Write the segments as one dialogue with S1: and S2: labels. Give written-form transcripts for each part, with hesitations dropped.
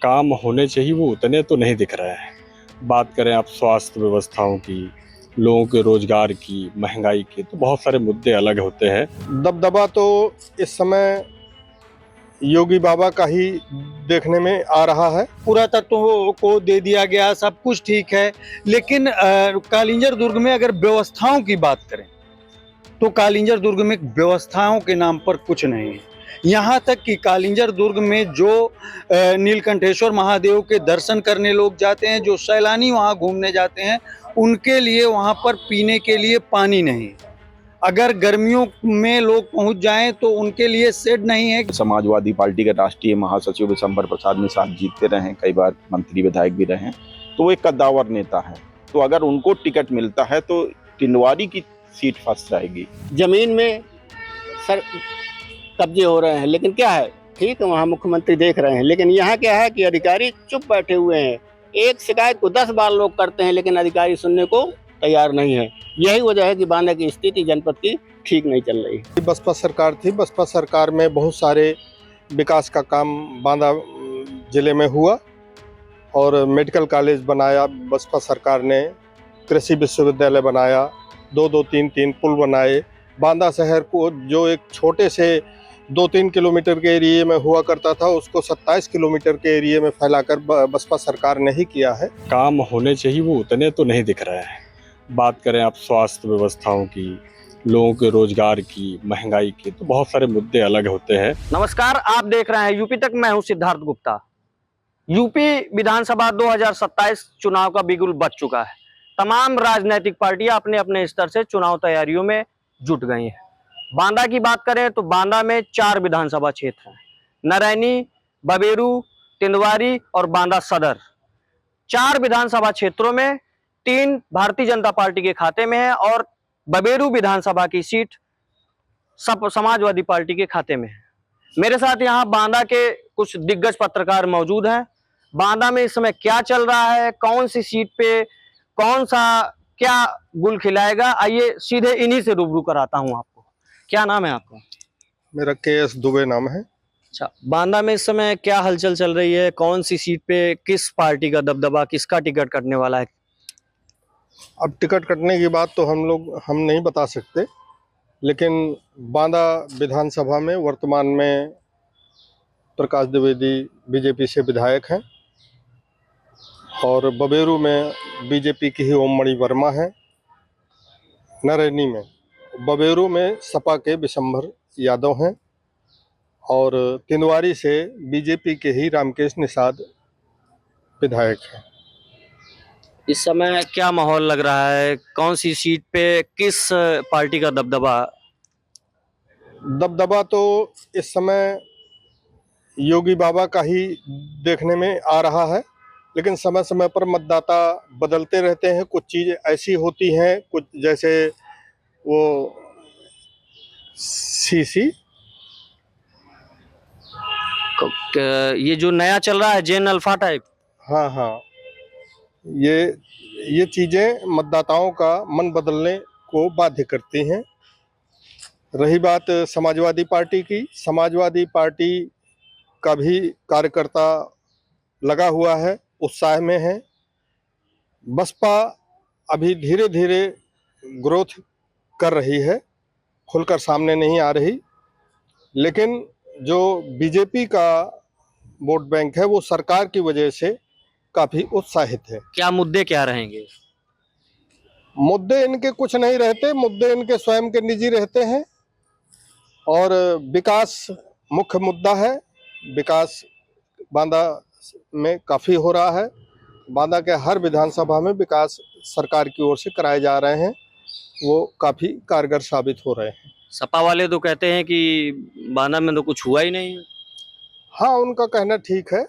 S1: काम होने चाहिए वो उतने तो नहीं दिख रहे हैं। बात करें आप स्वास्थ्य व्यवस्थाओं की, लोगों के रोजगार की, महंगाई की, तो बहुत सारे मुद्दे अलग होते हैं।
S2: दबदबा तो इस समय योगी बाबा का ही देखने में आ रहा है।
S3: पुरातत्व को दे दिया गया, सब कुछ ठीक है, लेकिन कालिंजर दुर्ग में अगर व्यवस्थाओं की बात करें तो कालिंजर दुर्ग में व्यवस्थाओं के नाम पर कुछ नहीं है। यहाँ तक कि कालिंजर दुर्ग में जो नीलकंठेश्वर महादेव के दर्शन करने लोग जाते हैं, जो सैलानी वहाँ घूमने जाते हैं, उनके लिए वहाँ पर पीने के लिए पानी नहीं है। अगर गर्मियों में लोग पहुंच जाएं तो उनके लिए शेड नहीं है।
S4: समाजवादी पार्टी के राष्ट्रीय महासचिव विशंबर प्रसाद निषाद जीतते रहे हैं, कई बार मंत्री विधायक भी रहे हैं, तो वो एक कद्दावर नेता है। तो अगर उनको टिकट मिलता है तो टिंडवारी की सीट फंस जाएगी।
S5: जमीन में सर कब्जे हो रहे हैं, लेकिन क्या है, ठीक है, वहाँ मुख्यमंत्री देख रहे हैं, लेकिन यहाँ क्या है कि अधिकारी चुप बैठे हुए हैं। एक शिकायत को 10 बार लोग करते हैं, लेकिन अधिकारी सुनने को तैयार नहीं है। यही वजह है कि बांदा की स्थिति जनपद की ठीक नहीं चल रही।
S2: बसपा सरकार थी, बसपा सरकार में बहुत सारे विकास का काम बांदा जिले में हुआ और मेडिकल कॉलेज बनाया बसपा सरकार ने, कृषि विश्वविद्यालय बनाया, 2-2, 3-3 पुल बनाए। बांदा शहर को जो एक छोटे से 2-3 किलोमीटर के एरिया में हुआ करता था, उसको 27 किलोमीटर के एरिया में फैलाकर बसपा सरकार ने ही किया है।
S1: काम होने चाहिए वो उतने तो नहीं दिख रहे हैं। बात करें आप स्वास्थ्य व्यवस्थाओं की, लोगों के रोजगार की, महंगाई की, तो बहुत सारे मुद्दे अलग होते हैं।
S6: नमस्कार, आप देख रहे हैं यूपी तक। मैं हूं सिद्धार्थ गुप्ता। यूपी विधानसभा 2027 चुनाव का बिगुल बज चुका है। तमाम राजनीतिक पार्टियां अपने अपने स्तर से चुनाव तैयारियों में जुट गई हैं। बांदा की बात करें तो बांदा में 4 विधानसभा क्षेत्र हैं: नरैनी, बबेरू, तिंदवारी और बांदा सदर। 4 विधानसभा क्षेत्रों में 3 भारतीय जनता पार्टी के खाते में है और बबेरू विधानसभा की सीट सब समाजवादी पार्टी के खाते में है। मेरे साथ यहाँ बांदा के कुछ दिग्गज पत्रकार मौजूद हैं। बांदा में इस समय क्या चल रहा है, कौन सी सीट पे कौन सा क्या गुल खिलाएगा, आइए सीधे इन्हीं से रूबरू कराता हूँ आपको। क्या नाम है आपका?
S2: मेरा KS दुबे नाम है।
S6: अच्छा, बांदा में इस समय क्या हलचल चल रही है? कौन सी सीट पे किस पार्टी का दबदबा, किसका टिकट कटने वाला है?
S2: अब टिकट कटने की बात तो हम नहीं बता सकते, लेकिन बांदा विधानसभा में वर्तमान में प्रकाश द्विवेदी बीजेपी से विधायक हैं और बबेरू में बीजेपी की ही ओममणि वर्मा है। नरैनी में, बबेरू में सपा के विशंबर यादव हैं और तिंदवारी से बीजेपी के ही रामकेश निषाद विधायक हैं।
S6: इस समय क्या माहौल लग रहा है? कौन सी सीट पे किस पार्टी का दबदबा?
S2: दबदबा तो इस समय योगी बाबा का ही देखने में आ रहा है, लेकिन समय समय पर मतदाता बदलते रहते हैं। कुछ चीज़ें ऐसी होती हैं, कुछ जैसे वो सीसी,
S6: ये जो नया चल रहा है जेन अल्फा टाइप,
S2: हाँ, ये चीज़ें मतदाताओं का मन बदलने को बाध्य करती हैं। रही बात समाजवादी पार्टी की, समाजवादी पार्टी का भी कार्यकर्ता लगा हुआ है, उत्साह में है। बसपा अभी धीरे धीरे ग्रोथ कर रही है, खुलकर सामने नहीं आ रही, लेकिन जो बीजेपी का वोट बैंक है वो सरकार की वजह से काफ़ी उत्साहित है।
S6: क्या मुद्दे क्या रहेंगे?
S2: मुद्दे इनके कुछ नहीं रहते, मुद्दे इनके स्वयं के निजी रहते हैं और विकास मुख्य मुद्दा है। विकास बांदा में काफ़ी हो रहा है। बांदा के हर विधानसभा में विकास सरकार की ओर से कराए जा रहे हैं, वो काफ़ी कारगर साबित हो रहे हैं।
S6: सपा वाले तो कहते हैं कि बांदा में तो कुछ हुआ ही नहीं।
S2: हाँ, उनका कहना ठीक है,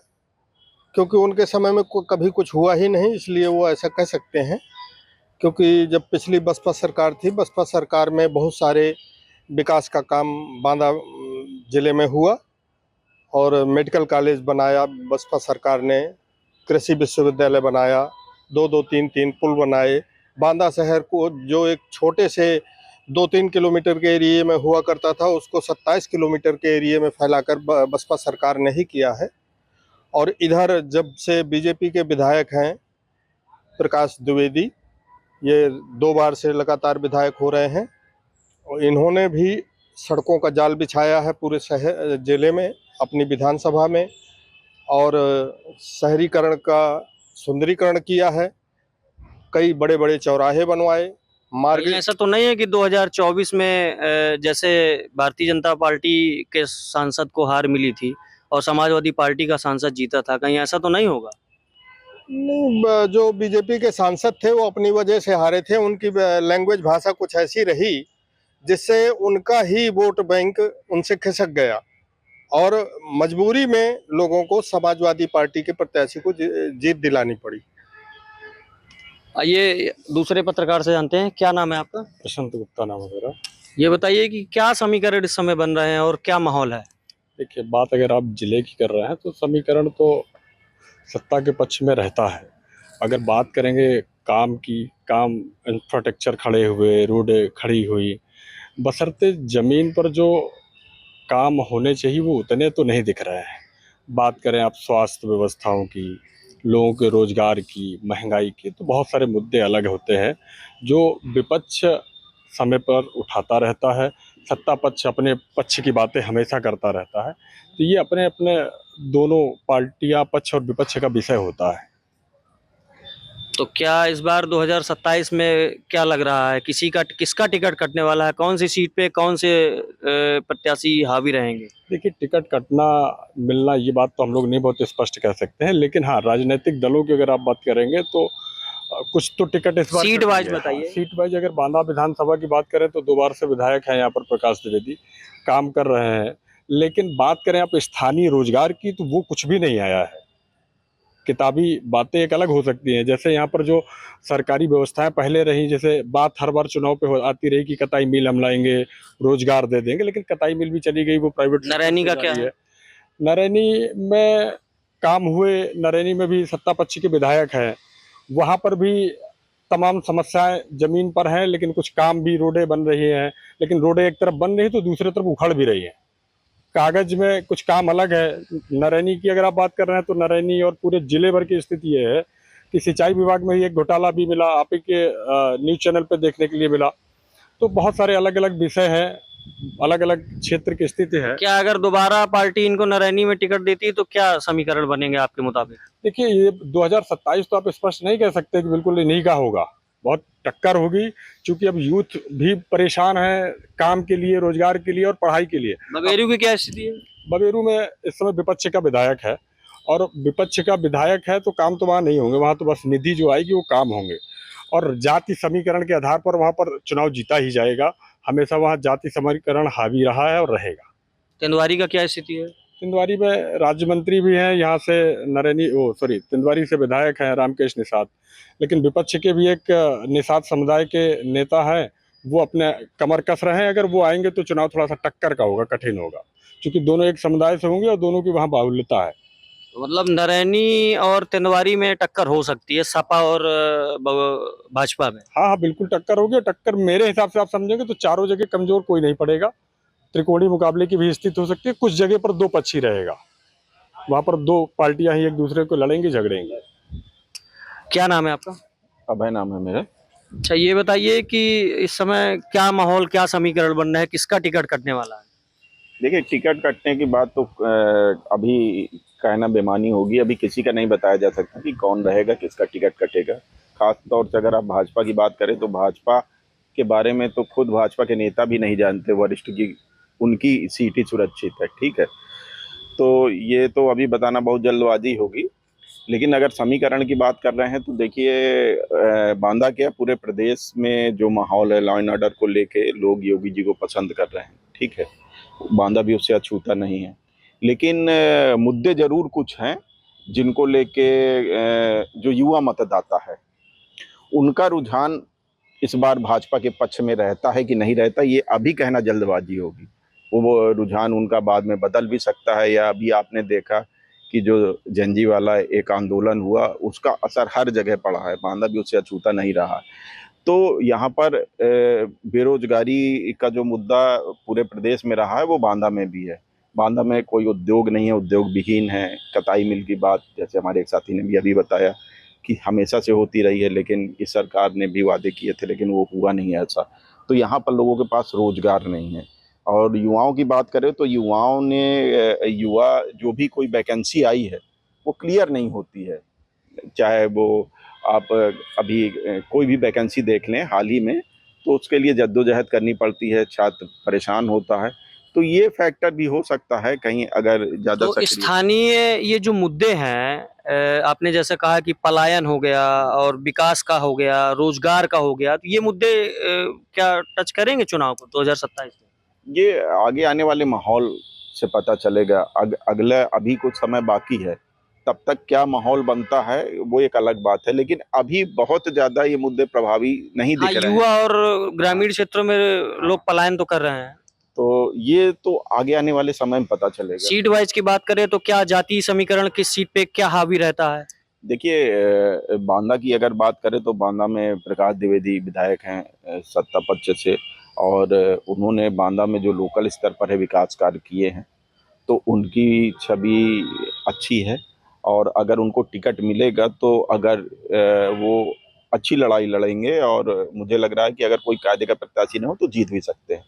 S2: क्योंकि उनके समय में कभी कुछ हुआ ही नहीं, इसलिए वो ऐसा कह सकते हैं। क्योंकि जब पिछली बसपा सरकार थी, बसपा सरकार में बहुत सारे विकास का काम बांदा जिले में हुआ और मेडिकल कॉलेज बनाया बसपा सरकार ने, कृषि विश्वविद्यालय बनाया, 2-2, 3-3 पुल बनाए। बांदा शहर को जो एक छोटे से 2-3 किलोमीटर के एरिया में हुआ करता था, उसको 27 किलोमीटर के एरिया में फैलाकर बसपा सरकार ने ही किया है और इधर जब से बीजेपी के विधायक हैं प्रकाश द्विवेदी, ये 2 बार से लगातार विधायक हो रहे हैं और इन्होंने भी सड़कों का जाल बिछाया है पूरे शहर जिले में अपनी विधानसभा में, और शहरीकरण का सुंदरीकरण किया है, कई बड़े बड़े चौराहे बनवाए, मार्ग।
S6: लेकिन ऐसा तो नहीं है कि 2024 में जैसे भारतीय जनता पार्टी के सांसद को हार मिली थी और समाजवादी पार्टी का सांसद जीता था, कहीं ऐसा तो नहीं होगा?
S2: नहीं, जो बीजेपी के सांसद थे वो अपनी वजह से हारे थे, उनकी लैंग्वेज भाषा कुछ ऐसी रही जिससे उनका ही वोट बैंक उनसे खिसक गया और मजबूरी में लोगों को समाजवादी पार्टी के प्रत्याशी को जीत दिलानी पड़ी।
S6: आइए दूसरे पत्रकार से जानते हैं, क्या नाम है आपका?
S1: प्रशांत गुप्ता नाम है मेरा।
S6: ये बताइए कि क्या समीकरण इस समय बन रहे हैं और क्या माहौल है?
S1: देखिए, बात अगर आप जिले की कर रहे हैं तो समीकरण तो सत्ता के पक्ष में रहता है। अगर बात करेंगे काम की, काम इंफ्रास्ट्रक्चर खड़े हुए, रोडें खड़ी हुई, बशर्ते ज़मीन पर जो काम होने चाहिए वो उतने तो नहीं दिख रहे हैं। बात करें आप स्वास्थ्य व्यवस्थाओं की, लोगों के रोज़गार की, महंगाई की, तो बहुत सारे मुद्दे अलग होते हैं जो विपक्ष समय पर उठाता रहता है, सत्ता पक्ष अपने पक्ष की बातें हमेशा करता रहता है। तो ये अपने अपने दोनों पार्टियां, पक्ष और विपक्ष का विषय होता है।
S6: तो क्या इस बार 2027 में क्या लग रहा है, किसका टिकट कटने वाला है? कौन सी सीट पे कौन से प्रत्याशी हावी रहेंगे?
S1: देखिए, टिकट कटना मिलना ये बात तो हम लोग नहीं बहुत स्पष्ट कह सकते हैं, लेकिन हाँ, राजनीतिक दलों की अगर आप बात करेंगे तो कुछ तो टिकट इस बार
S6: सीट
S1: कट
S6: वाइज
S1: गया है।
S6: बताइए।
S1: सीट वाइज अगर बांदा विधानसभा की बात करें तो 2 बार से विधायक हैं यहाँ पर प्रकाश द्विवेदी, काम कर रहे हैं। लेकिन बात करें आप स्थानीय रोजगार की तो वो कुछ भी नहीं आया है। किताबी बातें एक अलग हो सकती हैं, जैसे यहाँ पर जो सरकारी व्यवस्थाएं पहले रही, जैसे बात हर बार चुनाव पे आती रही कि कताई मिल हम लाएंगे, रोजगार दे देंगे, लेकिन कताई मिल भी चली गई, वो प्राइवेट
S6: नरैनी का क्या है?
S1: नरैनी में काम हुए, नरैनी में भी सत्ता पक्ष के विधायक हैं, वहाँ पर भी तमाम समस्याएं जमीन पर हैं, लेकिन कुछ काम भी, रोडें बन रही हैं, लेकिन रोडें एक तरफ बन रही तो दूसरी तरफ उखड़ भी रही हैं। कागज में कुछ काम अलग है। नरैनी की अगर आप बात कर रहे हैं तो नरैनी और पूरे जिले भर की स्थिति ये है कि सिंचाई विभाग में ही एक घोटाला भी मिला, आप ही के न्यूज़ चैनल पे देखने के लिए मिला। तो बहुत सारे अलग अलग विषय हैं, अलग अलग क्षेत्र की स्थिति है।
S6: क्या अगर दोबारा पार्टी इनको नरैनी में टिकट देती है तो क्या समीकरण बनेंगे आपके मुताबिक?
S1: देखिए, ये 2027 तो आप स्पष्ट नहीं कह सकते कि बिल्कुल इन्हीं का होगा, बहुत टक्कर होगी, क्योंकि अब यूथ भी परेशान है काम के लिए, रोजगार के लिए और पढ़ाई के लिए।
S6: बबेरू की क्या स्थिति है?
S1: बबेरू में इस समय विपक्ष का विधायक है, और विपक्ष का विधायक है तो काम तो वहाँ नहीं होंगे, वहाँ तो बस निधि जो आएगी वो काम होंगे, और जाति समीकरण के आधार पर वहाँ पर चुनाव जीता ही जाएगा। हमेशा वहाँ जाति समीकरण हावी रहा है और रहेगा।
S6: तेंदुआरी का क्या स्थिति है?
S1: तिंदवारी में राज्य मंत्री भी हैं यहाँ से, तिंदवारी से विधायक हैं रामकेश निषाद, लेकिन विपक्ष के भी एक निषाद समुदाय के नेता हैं, वो अपने कमर कस रहे हैं। अगर वो आएंगे तो चुनाव थोड़ा सा टक्कर का होगा, कठिन होगा, क्योंकि दोनों एक समुदाय से होंगे और दोनों की वहाँ बाहुल्यता है।
S6: मतलब नरैनी और तेंदुआरी में टक्कर हो सकती है सपा और भाजपा में?
S1: हाँ हाँ, बिल्कुल टक्कर होगी। टक्कर मेरे हिसाब से आप समझेंगे तो चारों जगह कमजोर कोई नहीं पड़ेगा, त्रिकोणीय मुकाबले की भी स्थिति हो सकती है। कुछ जगह पर 2 पक्ष ही रहेगा, वहाँ पर 2 पार्टियां ही एक दूसरे को लड़ेंगी, झगड़ेंगी।
S6: क्या नाम है आपका?
S4: अभय नाम है मेरा।
S6: अच्छा, ये बताइए कि इस समय क्या माहौल, क्या समीकरण बन रहा है, किसका टिकट कटने वाला है?
S4: देखिए, टिकट कटने की बात तो अभी कहना बेमानी होगी, अभी किसी का नहीं बताया जा सकता कि कौन रहेगा, किसका टिकट कटेगा। खास तौर से अगर आप भाजपा की बात करें तो भाजपा के बारे में तो खुद भाजपा के नेता भी नहीं जानते वरिष्ठ की उनकी सीट ही सुरक्षित है, ठीक है। तो ये तो अभी बताना बहुत जल्दबाजी होगी, लेकिन अगर समीकरण की बात कर रहे हैं तो देखिए, बांदा क्या पूरे प्रदेश में जो माहौल है लॉ एंड ऑर्डर को लेके, लोग योगी जी को पसंद कर रहे हैं, ठीक है। बांदा भी उससे अछूता नहीं है, लेकिन मुद्दे जरूर कुछ हैं जिनको लेके जो युवा मतदाता है उनका रुझान इस बार भाजपा के पक्ष में रहता है कि नहीं रहता, ये अभी कहना जल्दबाजी होगी। वो रुझान उनका बाद में बदल भी सकता है, या अभी आपने देखा कि जो जंजी वाला एक आंदोलन हुआ उसका असर हर जगह पड़ा है, बांदा भी उससे अछूता नहीं रहा। तो यहाँ पर बेरोजगारी का जो मुद्दा पूरे प्रदेश में रहा है वो बांदा में भी है। बांदा में कोई उद्योग नहीं है, उद्योग विहीन है। कताई मिल की बात जैसे हमारे एक साथी ने भी अभी बताया कि हमेशा से होती रही है, लेकिन इस सरकार ने भी वादे किए थे लेकिन वो हुआ नहीं है ऐसा। तो यहाँ पर लोगों के पास रोजगार नहीं है। और युवाओं की बात करें तो युवाओं ने युवा जो भी कोई वैकेंसी आई है वो क्लियर नहीं होती है। चाहे वो आप अभी कोई भी वैकेंसी देख लें हाल ही में, तो उसके लिए जद्दोजहद करनी पड़ती है, छात्र परेशान होता है। तो ये फैक्टर भी हो सकता है कहीं अगर ज़्यादा
S6: तो
S4: सक्रिय।
S6: स्थानीय ये जो मुद्दे हैं, आपने जैसे कहा कि पलायन हो गया और विकास का हो गया, रोजगार का हो गया, तो ये मुद्दे क्या टच करेंगे चुनाव को 2027 में?
S4: ये आगे आने वाले माहौल से पता चलेगा। अगला अभी कुछ समय बाकी है, तब तक क्या माहौल बनता है वो एक अलग बात है, लेकिन अभी बहुत ज़्यादा ये मुद्दे प्रभावी नहीं
S6: हाँ,
S4: दिख रहे हैं।
S6: युवा और ग्रामीण क्षेत्रों में लोग पलायन तो कर रहे हैं।
S4: तो ये तो आगे आने वाले समय में पता चलेगा।
S6: सीट वाइज की बात करें तो क्या जातीय समीकरण किस सीट पे क्या हावी रहता है?
S4: देखिए, बांदा की अगर बात करें तो बांदा में प्रकाश द्विवेदी विधायक हैं सत्ता पक्ष से, और उन्होंने बांदा में जो लोकल स्तर पर है विकास कार्य किए हैं, तो उनकी छवि अच्छी है। और अगर उनको टिकट मिलेगा तो अगर वो अच्छी लड़ाई लड़ेंगे, और मुझे लग रहा है कि अगर कोई कायदे का प्रत्याशी न हो तो जीत भी सकते हैं।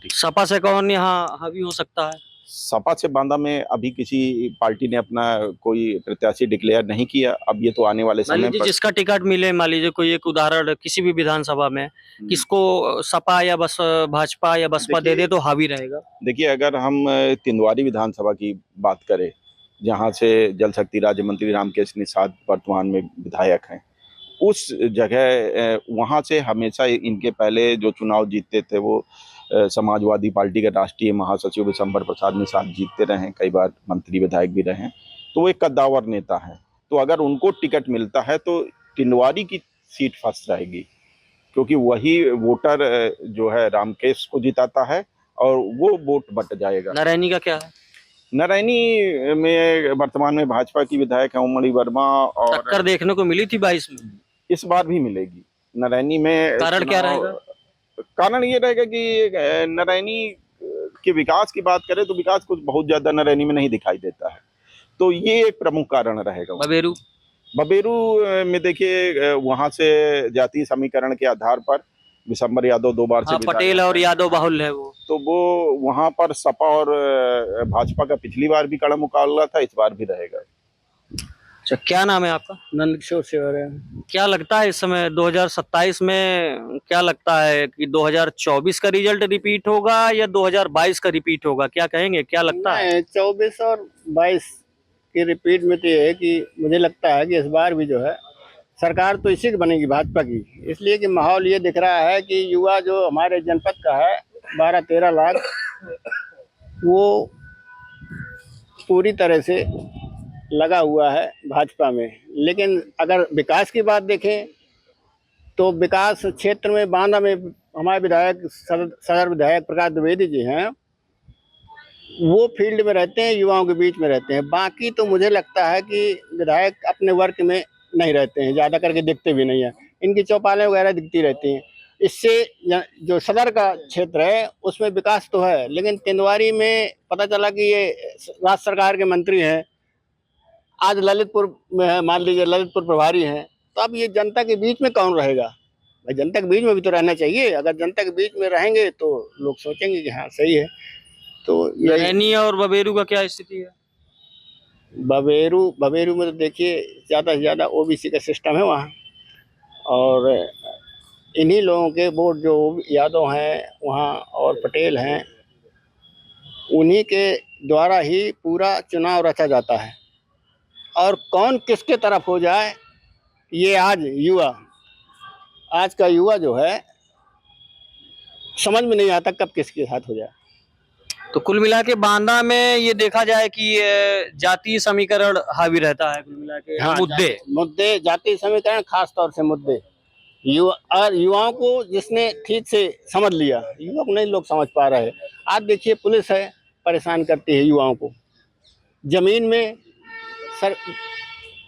S6: सपा से कौन यहाँ हावी हो सकता है?
S4: सपा से बांदा में अभी किसी पार्टी ने अपना कोई प्रत्याशी डिक्लेयर नहीं किया। अब ये तो आने वाले
S6: मान
S4: समय
S6: लीजिए
S4: पर।
S6: जिसका टिकट मिले, मान लीजिए कोई एक उदाहरण किसी भी विधानसभा में, किसको सपा या बस भाजपा या बसपा दे दे तो हावी रहेगा?
S4: देखिए, अगर हम तिंदवारी विधानसभा की बात करें, जहाँ से जल शक्ति राज्य मंत्री रामकेश निषाद वर्तमान में विधायक हैं, उस जगह वहाँ से हमेशा इनके पहले जो चुनाव जीतते थे वो समाजवादी पार्टी के राष्ट्रीय महासचिव विशंबर प्रसाद निषाद जीतते रहे हैं, कई बार मंत्री विधायक भी रहे हैं। तो वो एक कद्दावर नेता है। तो अगर उनको टिकट मिलता है तो टिंडवारी की सीट फंस जाएगी, क्योंकि वही वोटर जो है रामकेश को जिताता है और वो वोट बट जाएगा।
S6: नारायणी का क्या है?
S4: नारायणी में वर्तमान में भाजपा की विधायक है उमड़ी वर्मा, और
S6: टक्कर देखने को मिली थी 22 में।
S4: इस बार भी मिलेगी नारायणी में।
S6: कारण क्या रहेगा?
S4: कारण ये रहेगा कि नारायणी के विकास की बात करें तो विकास कुछ बहुत ज्यादा नारायणी में नहीं दिखाई देता है। तो ये एक प्रमुख कारण रहेगा। बबेरू में देखिए, वहां से जातीय समीकरण के आधार पर विशंबर यादव 2 बार से
S6: हाँ, पटेल और यादव बाहुल्य है वो।
S4: तो वो वहां पर सपा और भाजपा का पिछली बार भी कड़ा मुकाबला था, इस बार भी रहेगा।
S6: अच्छा, क्या नाम है आपका?
S5: नंदकिशोर सेवर है।
S6: क्या लगता है इस समय 2027 में, क्या लगता है कि 2024 का रिजल्ट रिपीट होगा या 2022 का रिपीट होगा? क्या कहेंगे, क्या लगता है?
S5: 24 और 22 की रिपीट में तो ये है कि मुझे लगता है कि इस बार भी जो है सरकार तो इसी की बनेगी, भाजपा की। इसलिए कि माहौल ये दिख रहा है कि युवा जो हमारे जनपद का है 12-13 लाख, वो पूरी तरह से लगा हुआ है भाजपा में। लेकिन अगर विकास की बात देखें तो विकास क्षेत्र में बांदा में हमारे विधायक सदर विधायक प्रकाश द्विवेदी जी हैं, वो फील्ड में रहते हैं, युवाओं के बीच में रहते हैं। बाकी तो मुझे लगता है कि विधायक अपने वर्क में नहीं रहते हैं, ज़्यादा करके दिखते भी नहीं हैं। इनकी चौपालें वगैरह दिखती रहती हैं। इससे जो सदर का क्षेत्र है उसमें विकास तो है, लेकिन तिंदवारी में पता चला कि ये राज्य सरकार के मंत्री हैं, आज ललितपुर में है, मान लीजिए ललितपुर प्रभारी हैं। तो अब ये जनता के बीच में कौन रहेगा? भाई जनता के बीच में भी तो रहना चाहिए। अगर जनता के बीच में रहेंगे तो लोग सोचेंगे कि हाँ सही है। तो
S6: नारायणी और बबेरू का क्या स्थिति है?
S5: बबेरू में तो देखिए ज़्यादा से ज़्यादा ओबीसी का सिस्टम है वहाँ, और इन्हीं लोगों के वोट जो यादव हैं वहाँ और पटेल हैं, उन्हीं के द्वारा ही पूरा चुनाव रचा जाता है। और कौन किसके तरफ हो जाए, ये आज का युवा जो है समझ में नहीं आता कब किसके साथ हो जाए।
S6: तो कुल मिला के बांदा में ये देखा जाए कि जातीय समीकरण हावी रहता है, कुल मिला के
S5: हाँ, मुद्दे जातीय समीकरण, खास तौर से मुद्दे युवाओं को जिसने ठीक से समझ लिया, युवा को नहीं लोग समझ पा रहे। आज देखिए पुलिस है, परेशान करती है युवाओं को। जमीन में सर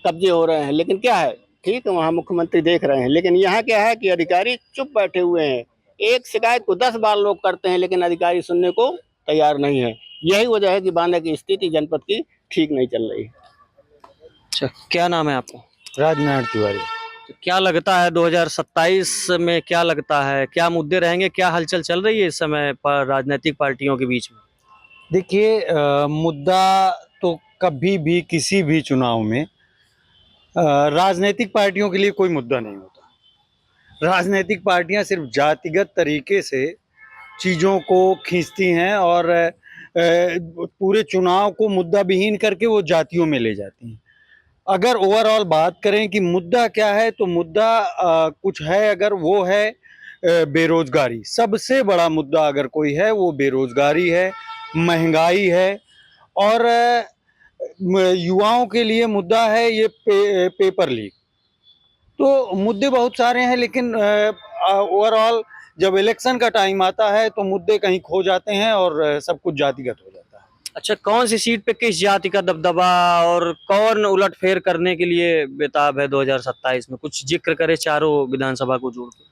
S5: कब्जे हो रहे हैं, लेकिन क्या है, ठीक है वहाँ मुख्यमंत्री देख रहे हैं, लेकिन यहाँ क्या है कि अधिकारी चुप बैठे हुए हैं। एक शिकायत को 10 बार लोग करते हैं, लेकिन अधिकारी सुनने को तैयार नहीं है। यही वजह है कि बांदा की स्थिति जनपद की ठीक नहीं चल रही है।
S6: अच्छा, क्या नाम है आपका?
S3: राजनारायण तिवारी।
S6: तो क्या लगता है 2027 में, क्या लगता है क्या मुद्दे रहेंगे, क्या हलचल चल रही है इस समय पर राजनीतिक पार्टियों के बीच में?
S3: देखिए, मुद्दा तो कभी भी किसी भी चुनाव में राजनीतिक पार्टियों के लिए कोई मुद्दा नहीं होता। राजनीतिक पार्टियां सिर्फ जातिगत तरीके से चीज़ों को खींचती हैं और पूरे चुनाव को मुद्दा विहीन करके वो जातियों में ले जाती हैं। अगर ओवरऑल बात करें कि मुद्दा क्या है, तो मुद्दा कुछ है अगर, वो है बेरोजगारी। सबसे बड़ा मुद्दा अगर कोई है वो बेरोजगारी है, महंगाई है। और युवाओं के लिए मुद्दा है ये पेपर लीक। तो मुद्दे बहुत सारे हैं, लेकिन ओवरऑल जब इलेक्शन का टाइम आता है तो मुद्दे कहीं खो जाते हैं और सब कुछ जातिगत हो जाता है।
S6: अच्छा, कौन सी सीट पे किस जाति का दबदबा और कौन उलटफेर करने के लिए बेताब है 2027 में? कुछ जिक्र करे चारों विधानसभा को जोड़ के।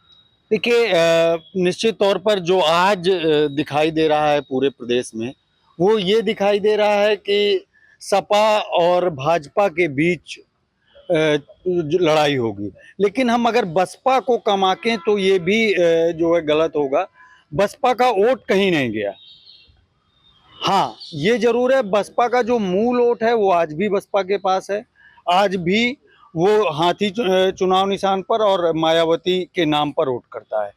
S3: देखिए, निश्चित तौर पर जो आज दिखाई दे रहा है पूरे प्रदेश में, वो ये दिखाई दे रहा है कि सपा और भाजपा के बीच जो लड़ाई होगी। लेकिन हम अगर बसपा को कम आंकें तो ये भी जो है गलत होगा। बसपा का वोट कहीं नहीं गया। हाँ, ये जरूर है, बसपा का जो मूल वोट है वो आज भी बसपा के पास है। आज भी वो हाथी चुनाव निशान पर और मायावती के नाम पर वोट करता है।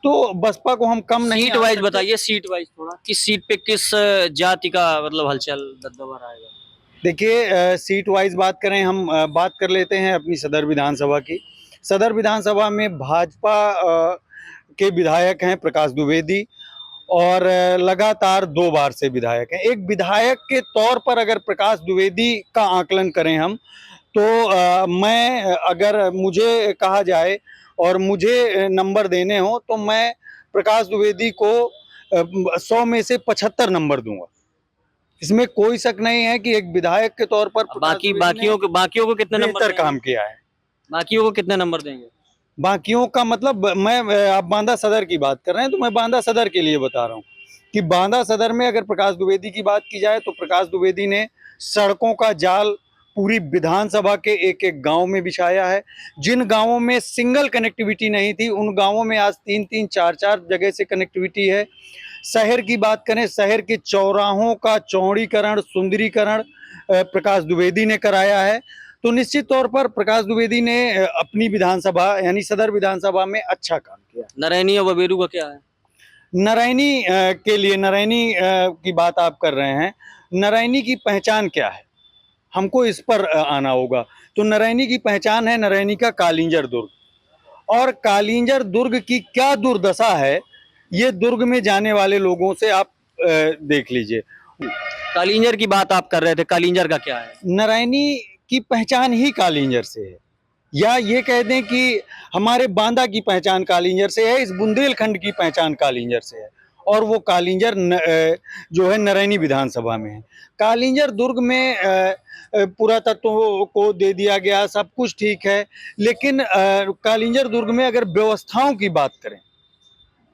S3: तो बसपा को हम कम नहीं
S6: सीट
S3: आंक
S6: वाइज
S3: सकते।
S6: बताइए, सीट वाइज थोड़ा, किस सीट पे किस जाति का मतलब हलचल दबदबा रहेगा?
S3: देखिए, सीट वाइज बात करें, हम बात कर लेते हैं अपनी सदर विधानसभा की। सदर विधानसभा में भाजपा के विधायक हैं प्रकाश द्विवेदी, और लगातार 2 बार से विधायक हैं। एक विधायक के तौर पर अगर प्रकाश द्विवेदी का आकलन करें हम, तो मैं, अगर मुझे कहा जाए और मुझे नंबर देने हो, तो मैं प्रकाश द्विवेदी को 100 में से 75 नंबर दूंगा। इसमें कोई शक नहीं है कि एक विधायक के तौर पर प्रकाश द्विवेदी ने
S6: बाकियों को कितने नंबर
S3: बेहतर
S6: देंगे?
S3: काम किया है।
S6: बाकियों को कितने नंबर देंगे?
S3: बाकियों का मतलब, आप बांदा सदर की बात कर रहे हैं तो मैं बांदा सदर के लिए बता रहा हूँ कि बांदा सदर में अगर प्रकाश द्विवेदी की बात की जाए, तो प्रकाश द्विवेदी ने सड़कों का जाल पूरी विधानसभा के एक एक गांव में बिछाया है। जिन गांवों में सिंगल कनेक्टिविटी नहीं थी, उन गांवों में आज 3-3, 4-4 जगह से कनेक्टिविटी है। शहर की बात करें, शहर के चौराहों का चौड़ीकरण, सुंदरीकरण प्रकाश द्विवेदी ने कराया है। तो निश्चित तौर पर प्रकाश द्विवेदी ने अपनी विधानसभा यानी सदर विधानसभा में अच्छा काम किया।
S6: नारायणी और बबेरू का क्या है?
S3: नारायणी के लिए, नारायणी की बात आप कर रहे हैं, नारायणी की पहचान क्या है, हमको इस पर आना होगा। तो नारायणी की पहचान है नारायणी का कालिंजर दुर्ग, और कालिंजर दुर्ग की क्या दुर्दशा है, ये दुर्ग में जाने वाले लोगों से आप देख लीजिए।
S6: कालिंजर की बात आप कर रहे थे, कालिंजर का क्या है?
S3: नारायणी की पहचान ही कालिंजर से है, या ये कह दें कि हमारे बांदा की पहचान कालिंजर से है, इस बुंदेलखंड की पहचान कालिंजर से है, और वो कालिंजर जो है नारायणी विधानसभा में है। कालिंजर दुर्ग में पुरातत्व को दे दिया गया, सब कुछ ठीक है, लेकिन कालिंजर दुर्ग में अगर व्यवस्थाओं की बात करें,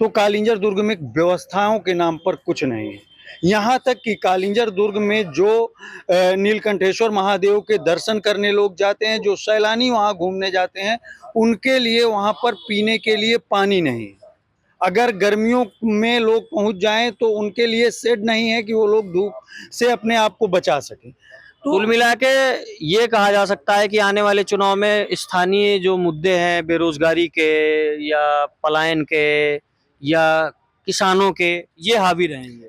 S3: तो कालिंजर दुर्ग में व्यवस्थाओं के नाम पर कुछ नहीं है। यहाँ तक कि कालिंजर दुर्ग में जो नीलकंठेश्वर महादेव के दर्शन करने लोग जाते हैं, जो सैलानी वहाँ घूमने जाते हैं, उनके लिए वहाँ पर पीने के लिए पानी नहीं है। अगर गर्मियों में लोग पहुँच जाएं तो उनके लिए शेड नहीं है कि वो लोग धूप से अपने आप को बचा सकें।
S6: कुल मिला के ये कहा जा सकता है कि आने वाले चुनाव में स्थानीय जो मुद्दे हैं, बेरोजगारी के या पलायन के या किसानों के, ये हावी रहेंगे।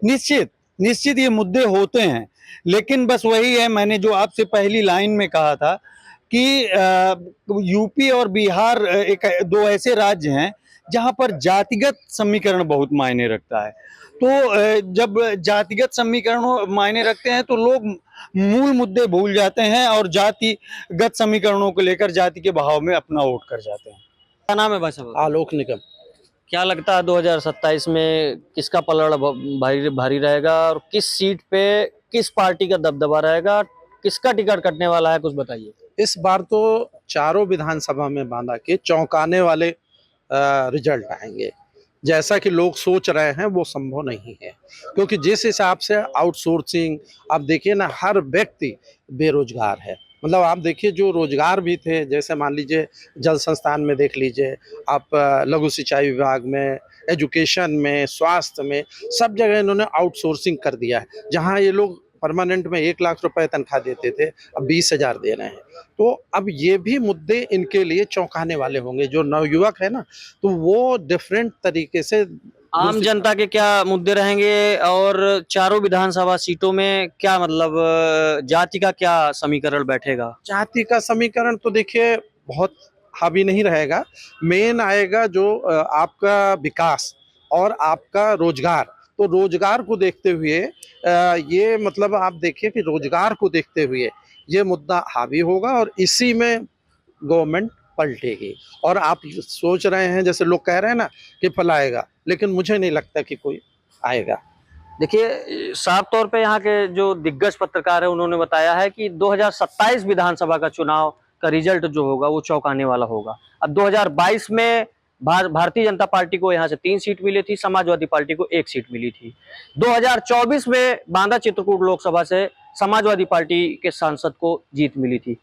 S3: निश्चित ये मुद्दे होते हैं, लेकिन बस वही है, मैंने जो आपसे पहली लाइन में कहा था कि यूपी और बिहार एक 2 ऐसे राज्य हैं जहां पर जातिगत समीकरण बहुत मायने रखता है। तो जब जातिगत समीकरण मायने रखते हैं तो लोग मूल मुद्दे भूल जाते हैं और जातिगत समीकरणों को लेकर जाति के बहाव में अपना वोट कर जाते हैं।
S6: क्या नाम है भाई साहब?
S7: आलोक निगम।
S6: क्या लगता है 2027 में किसका पलड़ा भारी भारी रहेगा और किस सीट पे किस पार्टी का दबदबा रहेगा, किसका टिकट कटने वाला है, कुछ बताइए।
S7: इस बार तो चारों विधानसभा में बांदा के चौंकाने वाले रिजल्ट आएंगे। जैसा कि लोग सोच रहे हैं वो संभव नहीं है, क्योंकि जिस हिसाब से आउटसोर्सिंग, आप देखिए ना, हर व्यक्ति बेरोजगार है। मतलब आप देखिए जो रोजगार भी थे, जैसे मान लीजिए जल संस्थान में देख लीजिए आप, लघु सिंचाई विभाग में, एजुकेशन में, स्वास्थ्य में, सब जगह इन्होंने आउटसोर्सिंग कर दिया है। जहाँ ये लोग परमानेंट में 1 लाख रुपए तनख्वाह देते थे, अब 20,000 दे रहे हैं। तो अब ये भी मुद्दे इनके लिए चौंकाने वाले होंगे। जो नवयुवक है ना, तो वो डिफरेंट तरीके से
S6: आम जनता के क्या मुद्दे रहेंगे और चारों विधानसभा सीटों में क्या मतलब जाति का क्या समीकरण बैठेगा?
S7: जाति का समीकरण तो देखिए बहुत हावी नहीं रहेगा। मेन आएगा जो आपका विकास और आपका रोजगार। तो रोजगार को देखते हुए ये मतलब आप देखिए कि रोजगार को देखते हुए ये मुद्दा हावी होगा और इसी में गवर्नमेंट पलटेगी। और आप सोच रहे हैं, जैसे लोग कह रहे हैं ना कि फलाएगा, लेकिन मुझे नहीं लगता कि कोई आएगा।
S6: देखिए, साफ तौर पे यहाँ के जो दिग्गज पत्रकार है उन्होंने बताया है कि 2027 विधानसभा का चुनाव का रिजल्ट जो होगा वो चौंकाने वाला होगा। अब 2022 में भारतीय जनता पार्टी को यहाँ से 3 सीट मिली थी, समाजवादी पार्टी को 1 सीट मिली थी। 2024 में बांदा चित्रकूट लोकसभा से समाजवादी पार्टी के सांसद को जीत मिली थी।